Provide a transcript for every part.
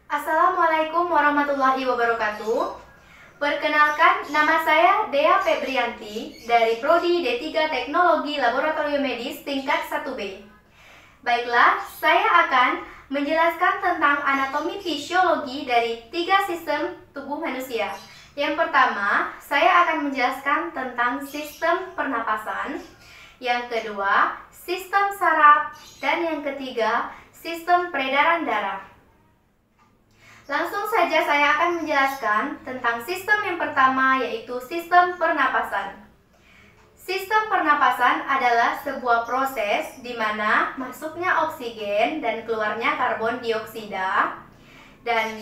Assalamualaikum warahmatullahi wabarakatuh. Perkenalkan, nama saya Dea Febrianti dari Prodi D3 Teknologi Laboratorium Medis tingkat 1B. Baiklah, saya akan menjelaskan tentang anatomi fisiologi dari 3 sistem tubuh manusia. Yang pertama, saya akan menjelaskan tentang sistem pernapasan. Yang kedua, sistem saraf. Dan yang ketiga, sistem peredaran darah. Langsung saja saya akan menjelaskan tentang sistem yang pertama, yaitu sistem pernapasan. Sistem pernapasan adalah sebuah proses di mana masuknya oksigen dan keluarnya karbon dioksida. Dan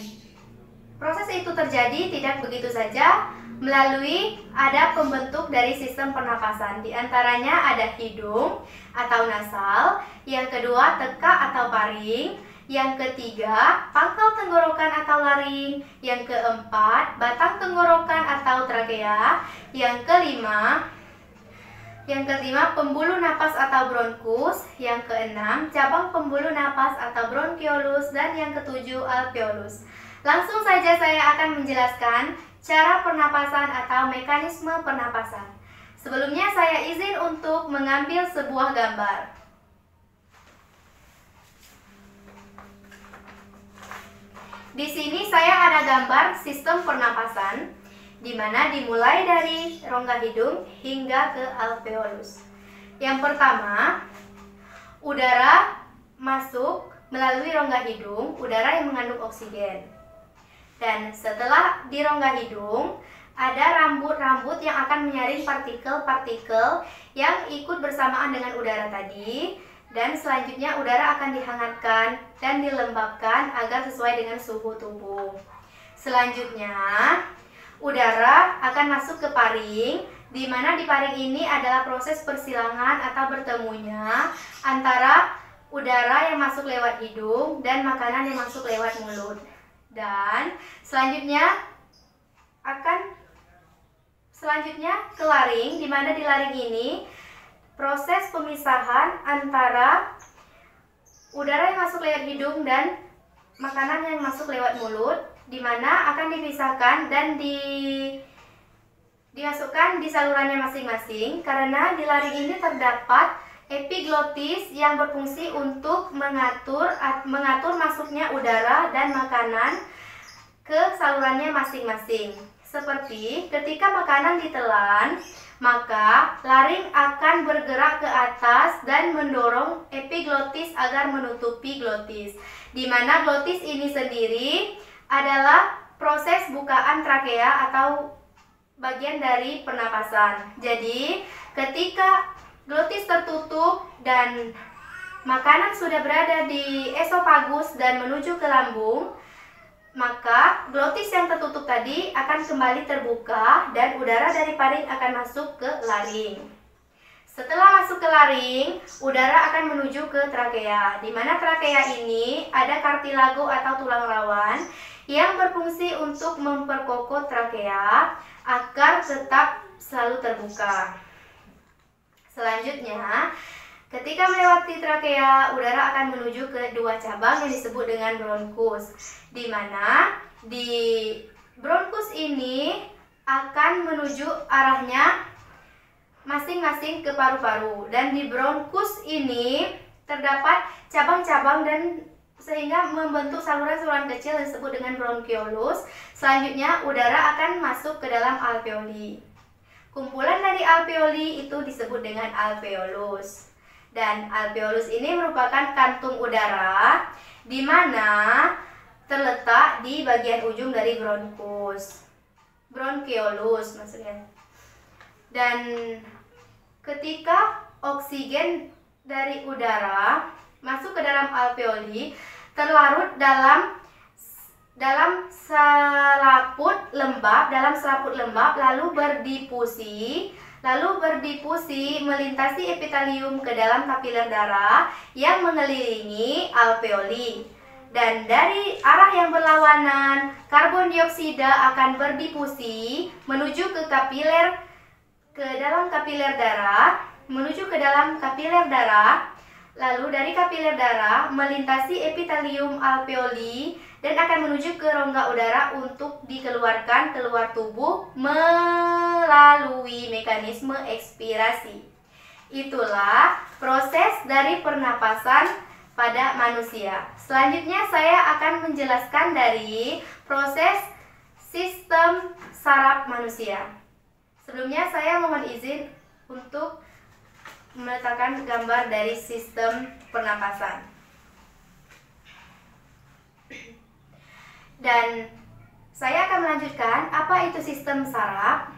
proses itu terjadi tidak begitu saja, melalui ada pembentuk dari sistem pernapasan. Di antaranya ada hidung atau nasal, yang kedua teka atau paring, yang ketiga, pangkal tenggorokan atau laring. Yang keempat, batang tenggorokan atau trakea. Yang kelima, pembuluh napas atau bronkus. Yang keenam, cabang pembuluh napas atau bronkiolus. Dan yang ketujuh, alveolus. Langsung saja saya akan menjelaskan cara pernapasan atau mekanisme pernapasan. Sebelumnya saya izin untuk mengambil sebuah gambar. Di sini saya ada gambar sistem pernapasan, di mana dimulai dari rongga hidung hingga ke alveolus. Yang pertama, udara masuk melalui rongga hidung, udara yang mengandung oksigen. Dan setelah di rongga hidung, ada rambut-rambut yang akan menyaring partikel-partikel yang ikut bersamaan dengan udara tadi. Dan selanjutnya udara akan dihangatkan dan dilembabkan agar sesuai dengan suhu tubuh. Selanjutnya udara akan masuk ke paring, di mana di paring ini adalah proses persilangan atau bertemunya antara udara yang masuk lewat hidung dan makanan yang masuk lewat mulut. Dan selanjutnya ke laring, di mana di laring ini proses pemisahan antara udara yang masuk lewat hidung dan makanan yang masuk lewat mulut, di mana akan dipisahkan dan dimasukkan di salurannya masing-masing, karena di laring ini terdapat epiglotis yang berfungsi untuk mengatur masuknya udara dan makanan ke salurannya masing-masing. Seperti ketika makanan ditelan, maka laring akan bergerak ke atas dan mendorong epiglotis agar menutupi glotis. Di mana glotis ini sendiri adalah proses bukaan trakea atau bagian dari pernapasan. Jadi, ketika glotis tertutup dan makanan sudah berada di esofagus dan menuju ke lambung, maka glotis yang tertutup tadi akan kembali terbuka dan udara dari paring akan masuk ke laring. Setelah masuk ke laring, udara akan menuju ke trakea, di mana trakea ini ada kartilago atau tulang rawan yang berfungsi untuk memperkokoh trakea agar tetap selalu terbuka. Selanjutnya, ketika melewati trakea, udara akan menuju ke dua cabang yang disebut dengan bronkus, di mana di bronkus ini akan menuju arahnya masing-masing ke paru-paru, dan di bronkus ini terdapat cabang-cabang dan sehingga membentuk saluran-saluran kecil yang disebut dengan bronkiolus. Selanjutnya udara akan masuk ke dalam alveoli. Kumpulan dari alveoli itu disebut dengan alveolus. Dan alveolus ini merupakan kantung udara di mana terletak di bagian ujung dari bronkus, bronkiolus maksudnya. Dan ketika oksigen dari udara masuk ke dalam alveoli, terlarut dalam selaput lembab, lalu berdifusi melintasi epitelium ke dalam kapiler darah yang mengelilingi alveoli. Dan dari arah yang berlawanan, karbon dioksida akan berdifusi menuju ke dalam kapiler darah, lalu dari kapiler darah melintasi epitelium alveoli dan akan menuju ke rongga udara untuk dikeluarkan keluar tubuh melalui mekanisme ekspirasi. Itulah proses dari pernapasan pada manusia. Selanjutnya saya akan menjelaskan dari proses sistem saraf manusia. Sebelumnya saya mohon izin untuk meletakkan gambar dari sistem pernapasan. Dan saya akan melanjutkan apa itu sistem saraf.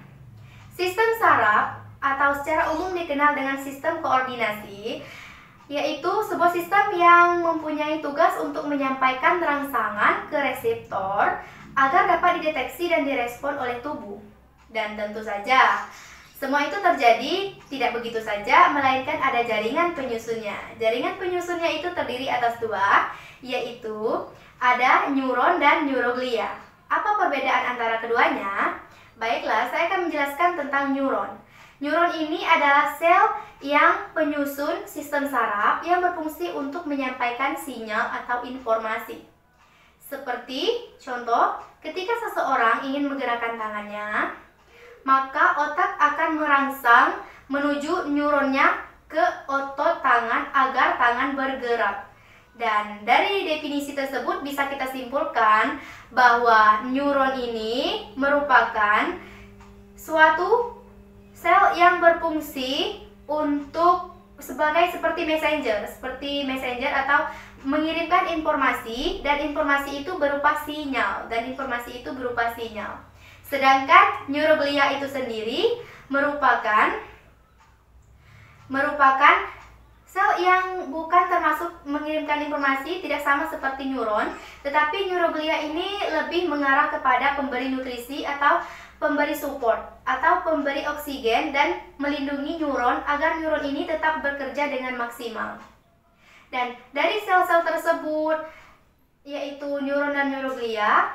Sistem saraf atau secara umum dikenal dengan sistem koordinasi, yaitu sebuah sistem yang mempunyai tugas untuk menyampaikan rangsangan ke reseptor agar dapat dideteksi dan direspon oleh tubuh. Dan tentu saja semua itu terjadi tidak begitu saja, melainkan ada jaringan penyusunnya. Jaringan penyusunnya itu terdiri atas dua, yaitu ada neuron dan neuroglia. Apa perbedaan antara keduanya? Baiklah, saya akan menjelaskan tentang neuron. Neuron ini adalah sel yang penyusun sistem saraf yang berfungsi untuk menyampaikan sinyal atau informasi. Seperti contoh, ketika seseorang ingin menggerakkan tangannya, maka otak akan merangsang menuju neuronnya ke otot tangan agar tangan bergerak. Dan dari definisi tersebut bisa kita simpulkan bahwa neuron ini merupakan suatu sel yang berfungsi untuk seperti messenger atau mengirimkan informasi, dan informasi itu berupa sinyal, Sedangkan neuroglia itu sendiri merupakan sel yang bukan termasuk mengirimkan informasi, tidak sama seperti neuron, tetapi neuroglia ini lebih mengarah kepada pemberi nutrisi atau pemberi support atau pemberi oksigen dan melindungi neuron agar neuron ini tetap bekerja dengan maksimal. Dan dari sel-sel tersebut, yaitu neuron dan neuroglia,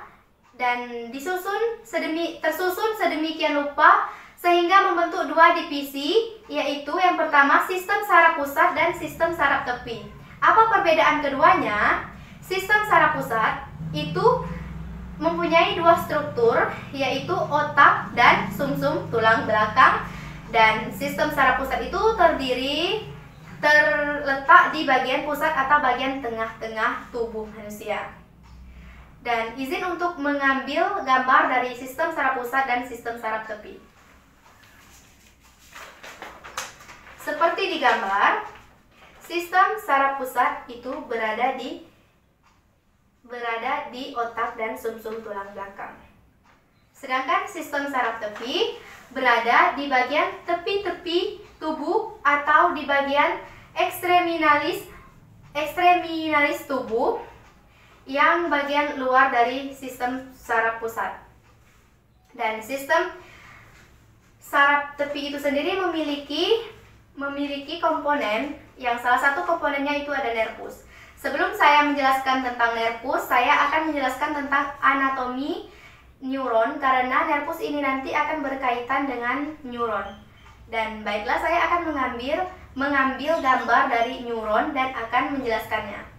dan tersusun sedemikian rupa sehingga membentuk dua divisi, yaitu yang pertama sistem saraf pusat dan sistem saraf tepi. Apa perbedaan keduanya? Sistem saraf pusat itu mempunyai dua struktur, yaitu otak dan sumsum tulang belakang, dan sistem saraf pusat itu terletak di bagian pusat atau bagian tengah-tengah tubuh manusia. Dan izin untuk mengambil gambar dari sistem saraf pusat dan sistem saraf tepi. Seperti di gambar, sistem saraf pusat itu berada di otak dan sumsum tulang belakang. Sedangkan sistem saraf tepi berada di bagian tepi-tepi tubuh atau di bagian ekstreminalis tubuh, yang bagian luar dari sistem saraf pusat. Dan sistem saraf tepi itu sendiri memiliki komponen, yang salah satu komponennya itu ada nervus. Sebelum saya menjelaskan tentang nervus, saya akan menjelaskan tentang anatomi neuron, karena nervus ini nanti akan berkaitan dengan neuron. Dan baiklah, saya akan mengambil gambar dari neuron dan akan menjelaskannya.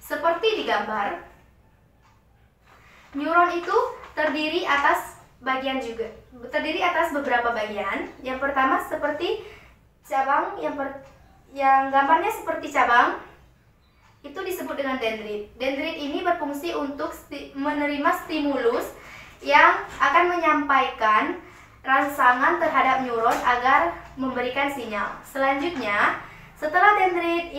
Seperti di gambar, neuron itu terdiri atas beberapa bagian. Yang pertama seperti cabang, yang gambarnya seperti cabang, itu disebut dengan dendrit. Dendrit ini berfungsi untuk menerima stimulus yang akan menyampaikan rangsangan terhadap neuron agar memberikan sinyal. Selanjutnya, setelah dendrit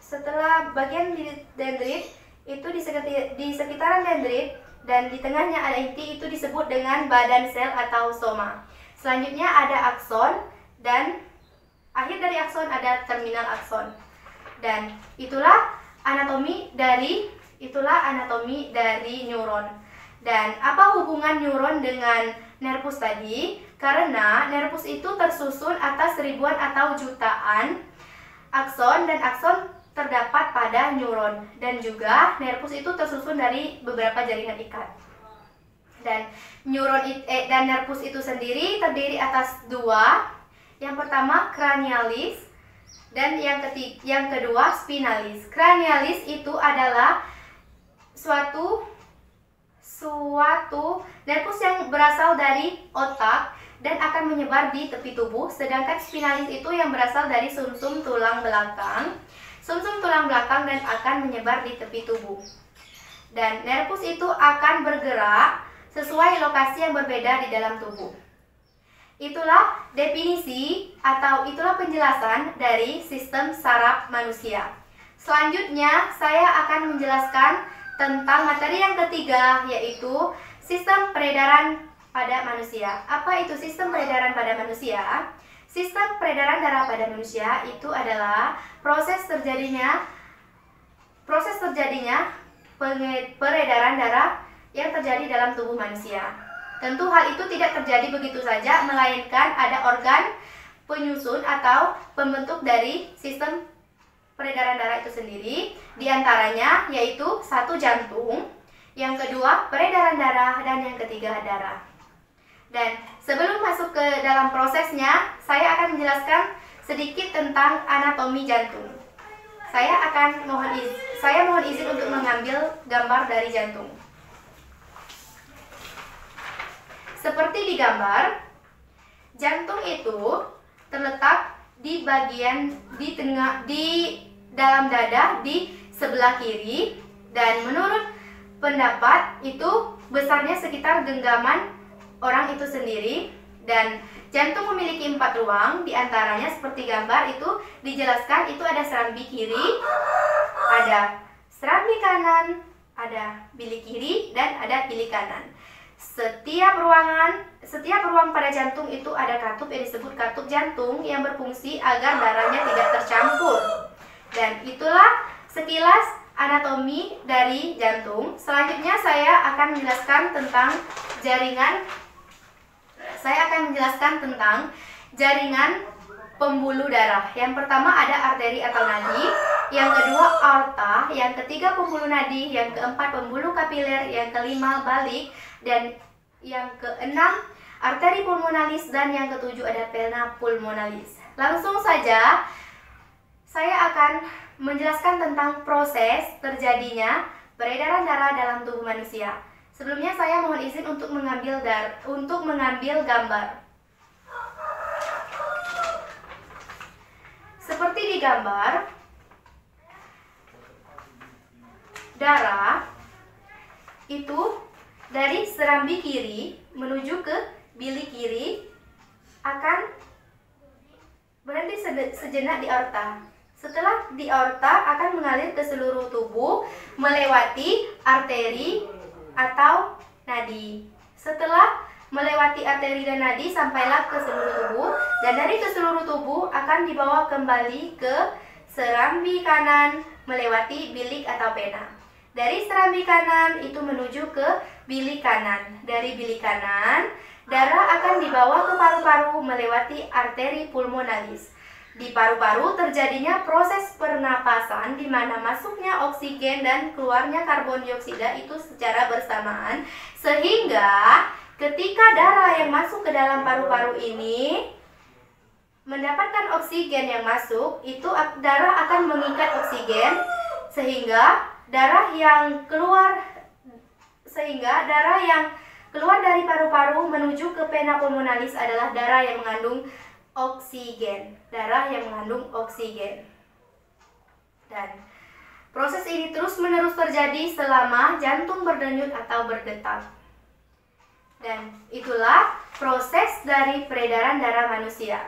setelah bagian dendrit itu di sekitaran dendrit dan di tengahnya ada inti, itu disebut dengan badan sel atau soma. Selanjutnya ada akson, dan akhir dari akson ada terminal akson. Dan itulah anatomi dari neuron. Dan apa hubungan neuron dengan nervus tadi? Karena nervus itu tersusun atas ribuan atau jutaan akson, dan akson terdapat pada neuron, dan juga nervus itu tersusun dari beberapa jaringan ikat. Dan dan nervus itu sendiri terdiri atas dua. Yang pertama cranialis, Dan yang kedua spinalis. Cranialis itu adalah suatu nervus yang berasal dari otak dan akan menyebar di tepi tubuh, sedangkan spinalis itu yang berasal dari sumsum tulang belakang. Sumsum tulang belakang dan akan menyebar di tepi tubuh. Dan nervus itu akan bergerak sesuai lokasi yang berbeda di dalam tubuh. Itulah definisi atau itulah penjelasan dari sistem saraf manusia. Selanjutnya saya akan menjelaskan tentang materi yang ketiga, yaitu sistem peredaran pada manusia. Apa itu sistem peredaran pada manusia? Sistem peredaran darah pada manusia itu adalah proses terjadinya peredaran darah yang terjadi dalam tubuh manusia. Tentu hal itu tidak terjadi begitu saja, melainkan ada organ penyusun atau pembentuk dari sistem peredaran darah itu sendiri. Di antaranya yaitu satu jantung, yang kedua peredaran darah, dan yang ketiga darah. Dan sebelum masuk ke dalam prosesnya, saya akan menjelaskan sedikit tentang anatomi jantung. Saya mohon izin untuk mengambil gambar dari jantung. Seperti di gambar, jantung itu terletak di dalam dada di sebelah kiri, dan menurut pendapat itu besarnya sekitar genggaman orang itu sendiri. Dan jantung memiliki 4 ruang, diantaranya seperti gambar itu dijelaskan, itu ada serambi kiri, ada serambi kanan, ada bilik kiri, dan ada bilik kanan. Setiap ruang pada jantung itu ada katup yang disebut katup jantung yang berfungsi agar darahnya tidak tercampur. Dan itulah sekilas anatomi dari jantung. Selanjutnya saya akan menjelaskan tentang jaringan pembuluh darah. Yang pertama ada arteri atau nadi, yang kedua aorta, yang ketiga pembuluh nadi, yang keempat pembuluh kapiler, yang kelima balik, dan yang keenam arteri pulmonalis, dan yang ketujuh ada vena pulmonalis. Langsung saja saya akan menjelaskan tentang proses terjadinya peredaran darah dalam tubuh manusia. Sebelumnya saya mohon izin untuk mengambil gambar. Seperti di gambar, darah itu dari serambi kiri menuju ke bilik kiri akan berhenti sejenak di aorta. Setelah di aorta akan mengalir ke seluruh tubuh melewati arteri atau nadi. Setelah melewati arteri dan nadi sampailah ke seluruh tubuh, dan dari ke seluruh tubuh akan dibawa kembali ke serambi kanan melewati bilik atau vena. Dari serambi kanan itu menuju ke bilik kanan. Dari bilik kanan, darah akan dibawa ke paru-paru melewati arteri pulmonalis. Di paru-paru terjadinya proses pernapasan di mana masuknya oksigen dan keluarnya karbon dioksida itu secara bersamaan, sehingga ketika darah yang masuk ke dalam paru-paru ini mendapatkan oksigen yang masuk, itu darah akan mengikat oksigen sehingga darah yang keluar dari paru-paru menuju ke vena pulmonalis adalah darah yang mengandung oksigen. Dan proses ini terus-menerus terjadi selama jantung berdenyut atau berdetak. Dan itulah proses dari peredaran darah manusia.